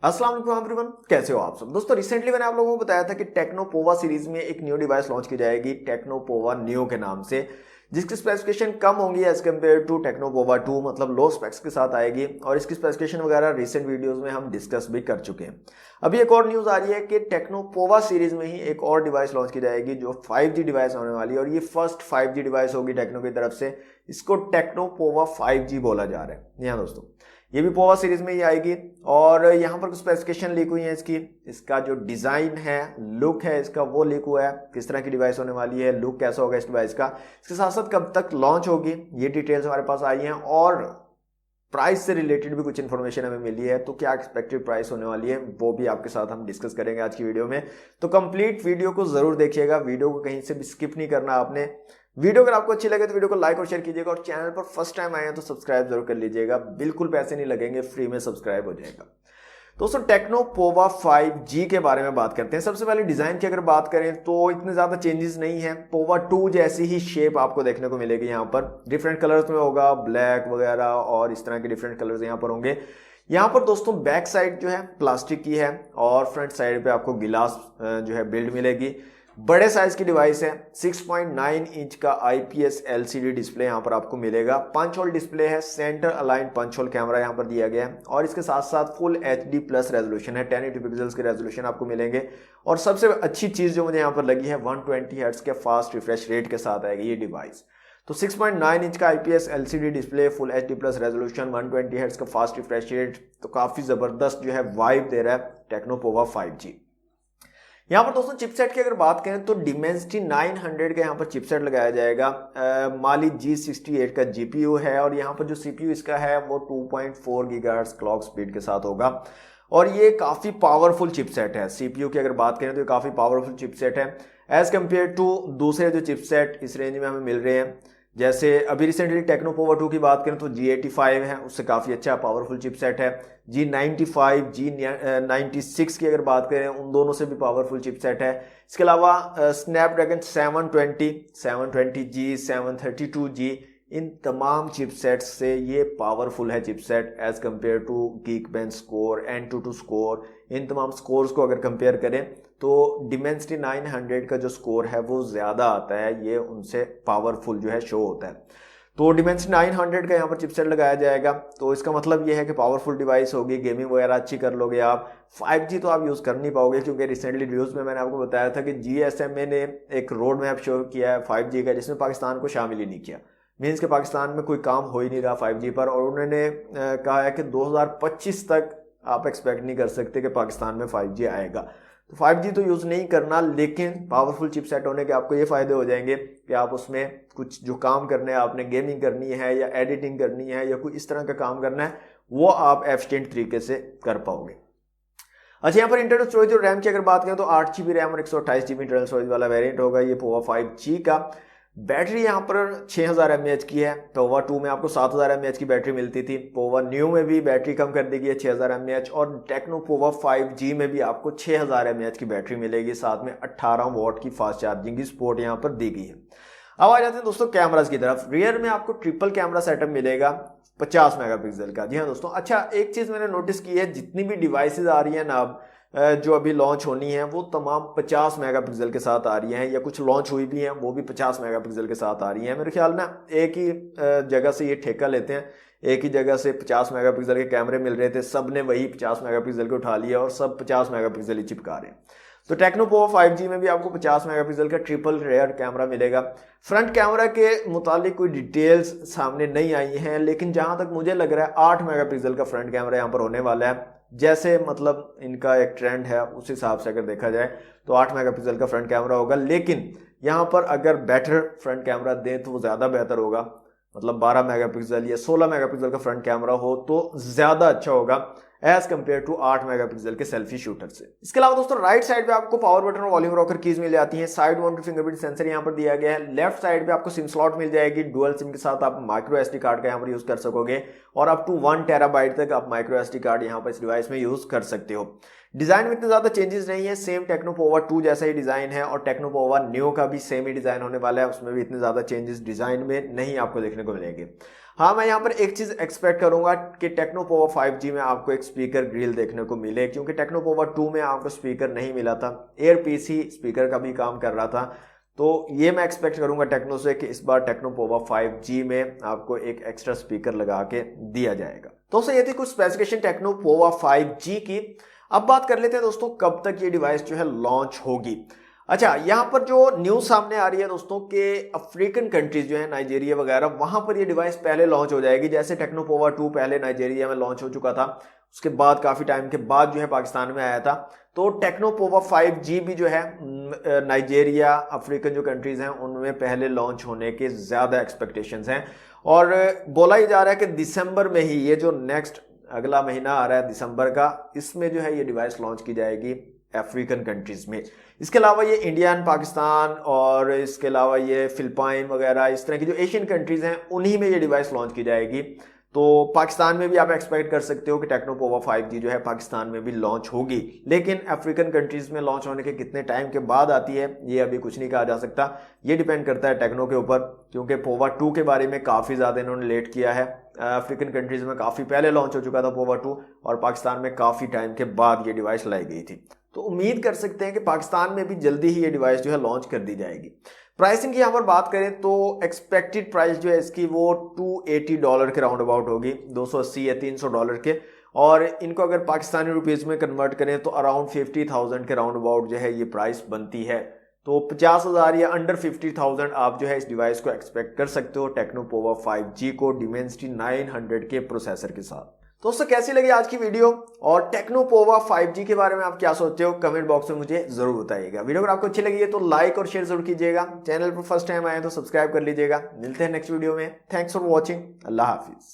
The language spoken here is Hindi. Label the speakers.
Speaker 1: अस्सलाम वालेकुम एवरीवन, कैसे हो आप सब दोस्तों। रिसेंटली मैंने आप लोगों को बताया था कि टेक्नो पोवा सीरीज में एक न्यू डिवाइस लॉन्च की जाएगी टेक्नो पोवा न्यू के नाम से, जिसकी स्पेसिफिकेशन कम होंगी as compare to Tecno Pova 2, मतलब लो स्पेक्स के साथ आएगी। और इसकी स्पेसिफिकेशन वगैरह रिसेंट वीडियोस में हम डिस्कस भी कर चुके हैं। अभी एक और न्यूज आ रही है कि टेक्नो पोवा सीरीज में ही एक और डिवाइस लॉन्च की जाएगी जो 5G डिवाइस होने वाली है, और ये फर्स्ट 5G डिवाइस होगी टेक्नो की तरफ से। इसको टेक्नो पोवा 5G बोला जा रहा है। जी हाँ दोस्तों, ये भी पोवा सीरीज में ही आएगी। और यहाँ पर कुछ स्पेसिफिकेशन लीक हुई है इसका जो डिजाइन है, लुक है इसका, वो लीक हुआ है। किस तरह की डिवाइस होने वाली है, लुक कैसा होगा इस डिवाइस का, इसके साथ साथ कब तक लॉन्च होगी, ये डिटेल्स हमारे पास आई हैं। और प्राइस से रिलेटेड भी कुछ इन्फॉर्मेशन हमें मिली है, तो क्या एक्सपेक्टेड प्राइस होने वाली है वो भी आपके साथ हम डिस्कस करेंगे आज की वीडियो में। तो कंप्लीट वीडियो को जरूर देखिएगा, वीडियो को कहीं से भी स्किप नहीं करना आपने। वीडियो अगर आपको अच्छी लगे तो वीडियो को लाइक और शेयर कीजिएगा, और चैनल पर फर्स्ट टाइम आए हैं तो सब्सक्राइब जरूर कर लीजिएगा। बिल्कुल पैसे नहीं लगेंगे, फ्री में सब्सक्राइब हो जाएगा। दोस्तों टेक्नो पोवा 5G के बारे में बात करते हैं। सबसे पहले डिजाइन की अगर बात करें तो इतने ज्यादा चेंजेस नहीं है। पोवा 2 जैसी ही शेप आपको देखने को मिलेगी। यहाँ पर डिफरेंट कलर्स में होगा, ब्लैक वगैरह और इस तरह के डिफरेंट कलर्स यहाँ पर होंगे। यहाँ पर दोस्तों बैक साइड जो है प्लास्टिक की है, और फ्रंट साइड पे आपको गिलास जो है बिल्ड मिलेगी। बड़े साइज की डिवाइस है, 6.9 इंच का IPS LCD डिस्प्ले यहाँ पर आपको मिलेगा। पंच होल डिस्प्ले है, centre align punch hole camera यहाँ पर दिया गया है, और इसके साथ साथ फुल HD प्लस रेजोल्यूशन है, 1080 पिक्सल्स के रेजोल्यूशन आपको मिलेंगे। और सबसे अच्छी चीज जो मुझे यहाँ पर लगी है, 120 हर्ट्ज के फास्ट रिफ्रेश रेट के साथ आएगी ये डिवाइस। तो 6.9 इंच का IPS LCD display, full HD plus resolution, 120 hertz का फास्ट रिफ्रेश रेट, तो काफी जबरदस्त जो है वाइब दे रहा है टेक्नो पोवा 5G। यहाँ पर दोस्तों चिपसेट की अगर बात करें तो डिमेंसिटी 900 का यहाँ पर चिपसेट लगाया जाएगा। माली G68 का GPU है, और यहाँ पर जो CPU इसका है वो 2.4 गीगाहर्ट्ज क्लॉक स्पीड के साथ होगा। और ये काफी पावरफुल चिपसेट है। CPU की अगर बात करें तो ये काफी पावरफुल चिपसेट है एज कम्पेयर टू दूसरे जो चिपसेट इस रेंज में हमें मिल रहे हैं। जैसे अभी रिसेंटली टेक्नो पोवा 2 की बात करें तो G85 है, उससे काफ़ी अच्छा पावरफुल चिपसेट है। G95, G96 की अगर बात करें, उन दोनों से भी पावरफुल चिपसेट है। इसके अलावा स्नैपड्रैगन 720G, 732G, इन तमाम चिपसेट से ये पावरफुल है chipset as compare to Geekbench score, AnTuTu score. इन तमाम स्कोर्स को अगर कंपेयर करें तो डिमेंसिटी 900 का जो स्कोर है वो ज्यादा आता है, ये उनसे पावरफुल जो है शो होता है। तो डिमेंसिटी 900 का यहाँ पर चिपसेट लगाया जाएगा, तो इसका मतलब ये है कि पावरफुल डिवाइस होगी, गेमिंग वगैरह अच्छी कर लोगे आप। 5G तो आप यूज कर नहीं पाओगे, क्योंकि रिसेंटली न्यूज में मैंने आपको बताया था कि GSMA ने एक रोड मैप शो किया है 5G का, जिसमें पाकिस्तान को शामिल ही नहीं किया। मीन्स के पाकिस्तान में कोई काम हो ही नहीं रहा 5G पर, और उन्होंने कहा है कि 2025 तक आप एक्सपेक्ट नहीं कर सकते कि पाकिस्तान में 5G आएगा। तो 5G तो यूज नहीं करना, लेकिन पावरफुल चिपसेट होने के आपको ये फायदे हो जाएंगे कि आप उसमें कुछ जो काम करने हैं, आपने गेमिंग करनी है या एडिटिंग करनी है या कोई इस तरह का काम करना है, वो आप एफिशिएंट तरीके से कर पाओगे। अच्छा, यहाँ पर इंटरनल स्टोरेज और रैम की अगर बात करें तो 8GB रैम और 128GB इंटरनल स्टोरेज वाला वेरिएंट होगा ये पोवा 5G का। बैटरी यहाँ पर 6000 mAh की है। पोवा 2 में आपको 7000 mAh की बैटरी मिलती थी, पोवा न्यू में भी बैटरी कम कर दी गई है 6000 mAh, और टेक्नो पोवा 5G में भी आपको 6000 mAh की बैटरी मिलेगी, साथ में 18 वॉट की फास्ट चार्जिंग की सपोर्ट यहाँ पर दी गई है। अब आ जाते हैं दोस्तों कैमरास की तरफ। रियर में आपको ट्रिपल कैमरा सेटअप मिलेगा 50 मेगापिक्सल का। जी हाँ दोस्तों, अच्छा एक चीज मैंने नोटिस की है, जितनी भी डिवाइसेज आ रही है ना अब जो अभी लॉन्च होनी है, वो तमाम 50 मेगापिक्सल के साथ आ रही हैं, या कुछ लॉन्च हुई भी हैं वो भी 50 मेगापिक्सल के साथ आ रही हैं। मेरे ख्याल में एक ही जगह से ये ठेका लेते हैं, एक ही जगह से 50 मेगापिक्सल के कैमरे मिल रहे थे, सब ने वही 50 मेगापिक्सल को उठा लिया और सब 50 मेगापिक्सल ही चिपका रहे हैं। तो टेक्नो पोवा 5G में भी आपको 50 मेगापिक्सल का ट्रिपल रेयर कैमरा मिलेगा। फ्रंट कैमरा के मुतालिक कोई डिटेल्स सामने नहीं आई हैं, लेकिन जहां तक मुझे लग रहा है 8 मेगापिक्सल का फ्रंट कैमरा यहाँ पर होने वाला है। जैसे मतलब इनका एक ट्रेंड है उस हिसाब से अगर देखा जाए तो 8 मेगापिक्सल का फ्रंट कैमरा होगा, लेकिन यहाँ पर अगर बेटर फ्रंट कैमरा दें तो वो ज़्यादा बेहतर होगा। मतलब 12 मेगापिक्सल या 16 मेगापिक्सल का फ्रंट कैमरा हो तो ज़्यादा अच्छा होगा एज कम्पेयर टू 8 मेगापिक्सल के सेल्फी शूटर से। इसके अलावा दोस्तों राइट साइड पे आपको पावर बटन और वॉल्यूम रॉकर कीज मिल जाती हैं। साइड माउंटेड फिंगरप्रिंट सेंसर यहाँ पर दिया गया है। लेफ्ट साइड पे आपको सिम स्लॉट मिल जाएगी, डुअल सिम के साथ आप माइक्रो SD कार्ड का यहाँ पर यूज कर सकोगे, और अप टू 1 टेराबाइट तक आप माइक्रो SD कार्ड यहाँ पर इस डिवाइस में यूज कर सकते हो। डिजाइन में इतने ज्यादा चेंजेस नहीं है, सेम टेक्नोपोवा 2 जैसा ही डिजाइन है और टेक्नोपोवा न्यू का भी सेम ही डिजाइन होने वाला है, उसमें भी इतने ज्यादा चेंजेस डिजाइन में नहीं आपको देखने को मिलेंगे। हाँ, मैं यहाँ पर एक चीज एक्सपेक्ट करूंगा कि टेक्नोपोवा 5G में आपको एक स्पीकर ग्रिल देखने को मिले, क्योंकि टेक्नोपोवा 2 में आपको स्पीकर नहीं मिला था, एयर पीस ही स्पीकर का भी काम कर रहा था। तो ये मैं एक्सपेक्ट करूंगा टेक्नो से कि इस बार टेक्नोपोवा 5G में आपको एक एक्स्ट्रा स्पीकर लगा के दिया जाएगा। दोस्तों ये थी कुछ स्पेसिफिकेशन टेक्नोपोवा 5G की। अब बात कर लेते हैं दोस्तों कब तक ये डिवाइस जो है लॉन्च होगी। अच्छा, यहाँ पर जो न्यूज सामने आ रही है दोस्तों के अफ्रीकन कंट्रीज जो है नाइजीरिया वगैरह, वहां पर ये डिवाइस पहले लॉन्च हो जाएगी। जैसे टेक्नोपोवा 2 पहले नाइजीरिया में लॉन्च हो चुका था, उसके बाद काफी टाइम के बाद जो है पाकिस्तान में आया था, तो टेक्नोपोवा 5G भी जो है नाइजीरिया अफ्रीकन जो कंट्रीज हैं उनमें पहले लॉन्च होने के ज्यादा एक्सपेक्टेशंस हैं। और बोला ही जा रहा है कि दिसंबर में ही, ये जो नेक्स्ट अगला महीना आ रहा है दिसंबर का, इसमें जो है ये डिवाइस लॉन्च की जाएगी अफ्रीकन कंट्रीज में। इसके अलावा ये इंडिया एंड पाकिस्तान और इसके अलावा ये फिलिपाइन वगैरह इस तरह की जो एशियन कंट्रीज हैं उन्हीं में ये डिवाइस लॉन्च की जाएगी। तो पाकिस्तान में भी आप एक्सपेक्ट कर सकते हो कि टेक्नोपोवा 5G जो है पाकिस्तान में भी लॉन्च होगी, लेकिन अफ्रीकन कंट्रीज में लॉन्च होने के कितने टाइम के बाद आती है ये अभी कुछ नहीं कहा जा सकता। ये डिपेंड करता है टेक्नो के ऊपर, क्योंकि पोवा 2 के बारे में काफ़ी ज़्यादा इन्होंने लेट किया है। अफ्रीकन कंट्रीज में काफ़ी पहले लॉन्च हो चुका था पोवा 2 और पाकिस्तान में काफ़ी टाइम के बाद ये डिवाइस लाई गई थी। तो उम्मीद कर सकते हैं कि पाकिस्तान में भी जल्दी ही ये डिवाइस जो है लॉन्च कर दी जाएगी। प्राइसिंग की यहाँ पर बात करें तो एक्सपेक्टेड प्राइस जो है इसकी वो $280 के राउंड अबाउट होगी, 280 या $300 के, और इनको अगर पाकिस्तानी रुपीज़ में कन्वर्ट करें तो अराउंड 50,000 के राउंड अबाउट जो है ये प्राइस बनती है। तो 50,000 या अंडर 50,000 आप जो है इस डिवाइस को एक्सपेक्ट कर सकते हो टेक्नोपोवा 5G को डिमेंसिटी 900 के प्रोसेसर के साथ। दोस्तों कैसी लगी आज की वीडियो और टेक्नोपोवा 5G के बारे में आप क्या सोचते हो, कमेंट बॉक्स में मुझे जरूर बताइएगा। वीडियो अगर आपको अच्छी लगी है तो लाइक और शेयर जरूर कीजिएगा। चैनल पर फर्स्ट टाइम आए तो सब्सक्राइब कर लीजिएगा। मिलते हैं नेक्स्ट वीडियो में। Thanks for watching. Allah Hafiz.